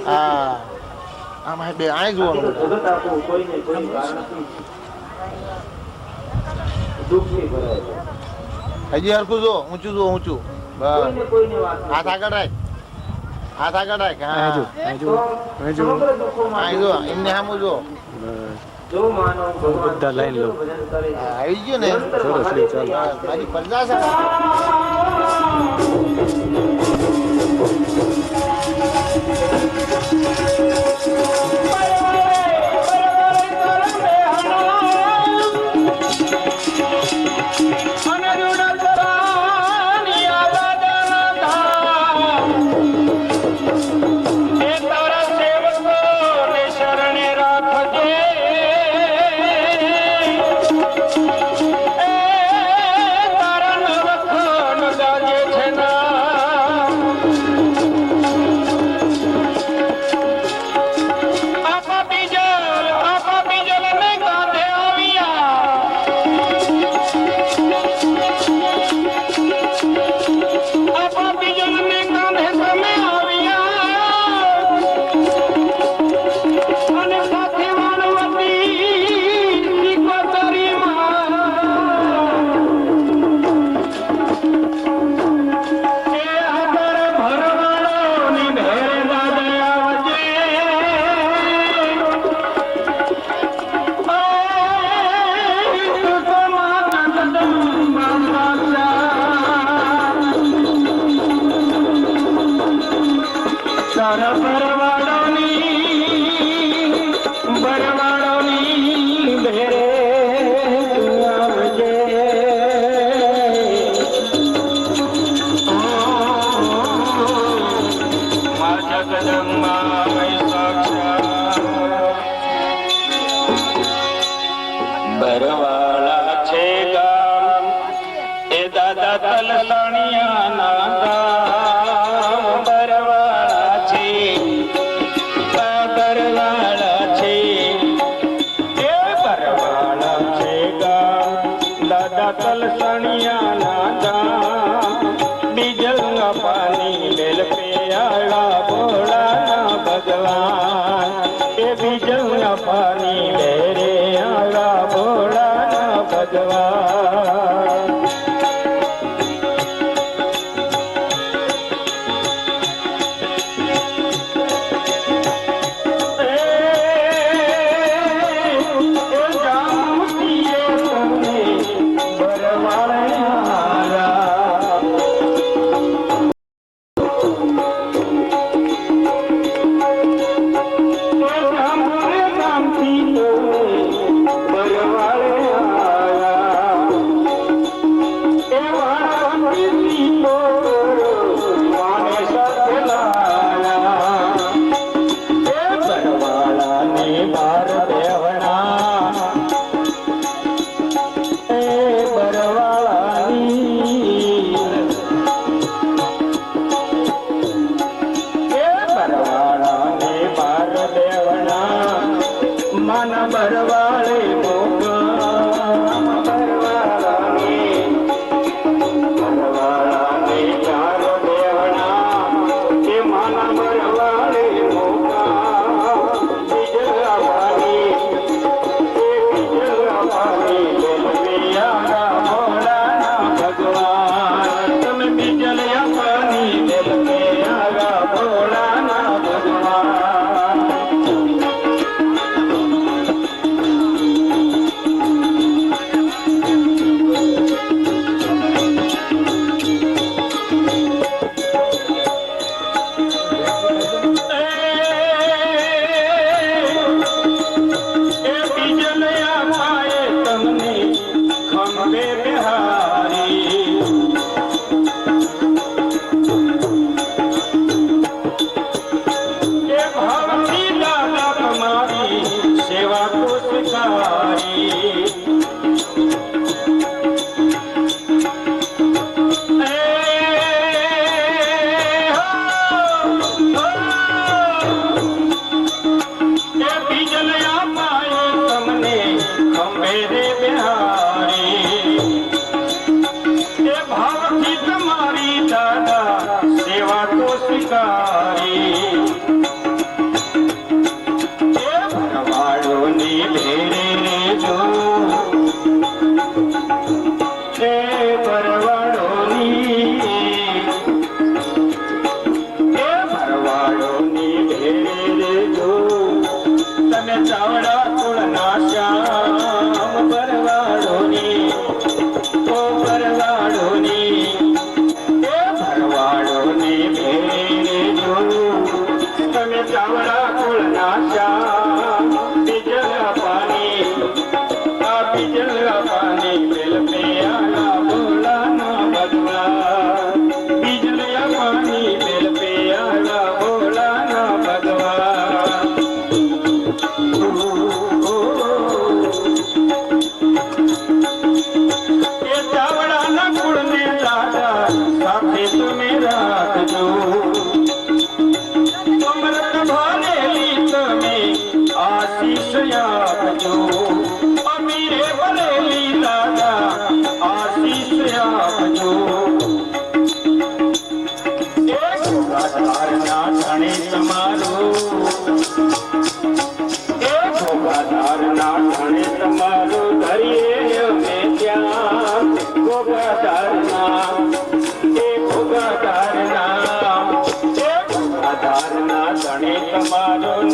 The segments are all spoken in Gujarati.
હા આમાં બે આ જોવાનું હજી હરખું જો ઊંચું બસ હાથ આગળ રાખ હા જો એમને સામું જો બધા લાઈન લો આવી ગયો ને મારી પંજા છે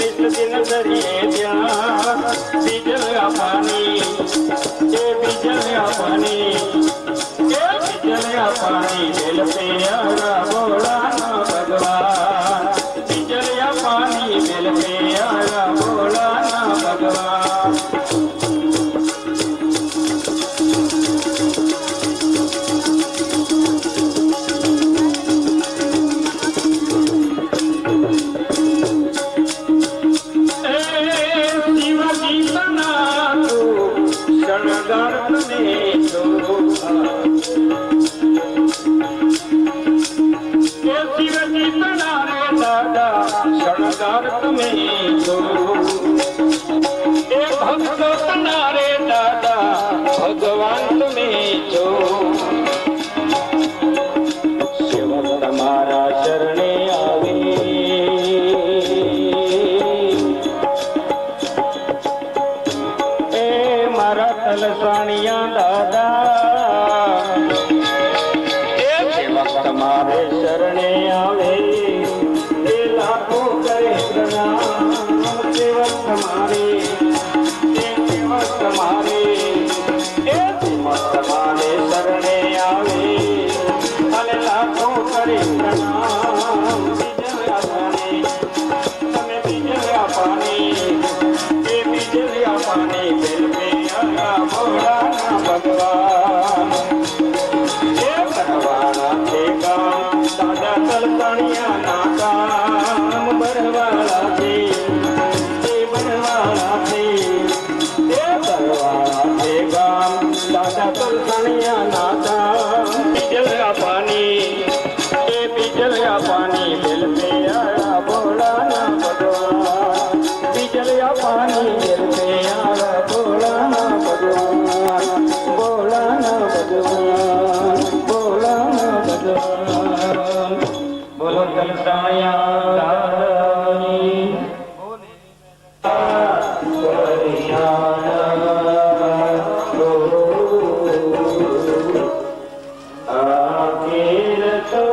નિત દિન ધરીએ ધ્યાન બીજલ્યા પાણી એ બીજલ્યા પાણી એ બીજલ્યા પાણી બેલ પેયારા ભોળાના ભગવાન બીજલ્યા પાણી બેલ પેયારા ભોળાના ભગવાન શણગાર તમે જો એ ભક્તો તનારે દાદા ભગવાન તમે જો સેવક તમારા શરણે આવે એ મારા તલસાણિયા દાદા એ સેવક તમારે શરણે આવે लाखों करे प्रणाम सेवक तुम्हारे सेवक तुम्हारे सेवक तुम्हारे शरणे आवे अने लाखों करे प्रणाम बीजल्या पानी तमे बीजल्या पानी ए बीजल्या पानी बेल पे आया भोळाना भगवान ए भगवाना के काम दादा तलसाणिया ना काम बनवाला છે એ बनवाला છે એ बनवाला છે ગામ દાદા તલસાણિયા નાતા બીજલ્યા પાણી એ બીજલ્યા પાણી બેલ પે આયા ભોળાના ભગવાન બીજલ્યા પાણી બેલ પે આયા ભોળાના ભગવાન ભોળાના ભગવાન ભોળાના ભગવાન બોલો તલસાણિયા દાદાની આખીર તો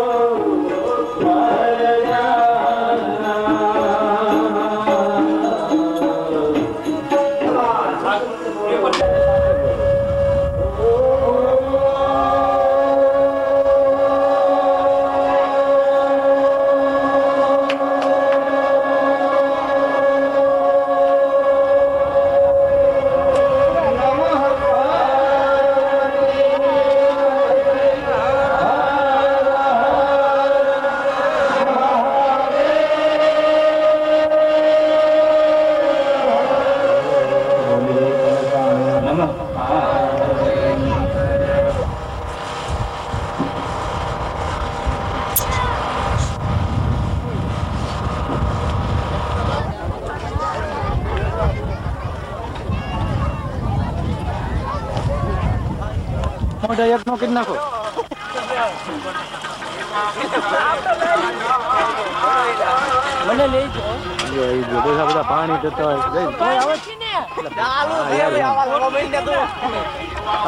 મોઢા એક નો કરી નાખો મને લઈ જો બધા પાણી જતો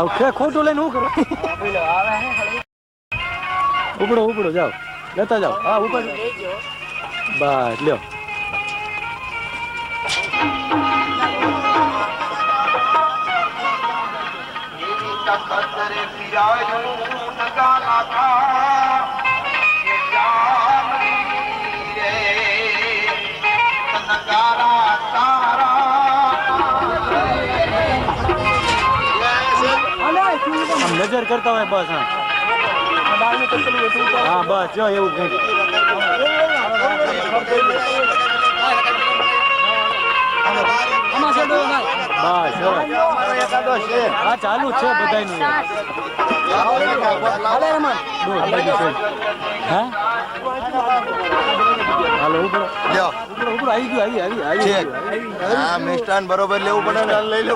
હોય ખોટું લઈને શું કરો ઉપડો ઉપડો જાઓ લેતા જાઓ હા ઉપર બસ લ્યો નજર કરતા હોય બસ હા બસ જો એવું કંઈક બસ હા ચાલુ જ છે બધાયનું હાલો ઉપર આવી ગયું આવી મિષ્ટાન બરોબર લેવું પડે ને લઈ લો.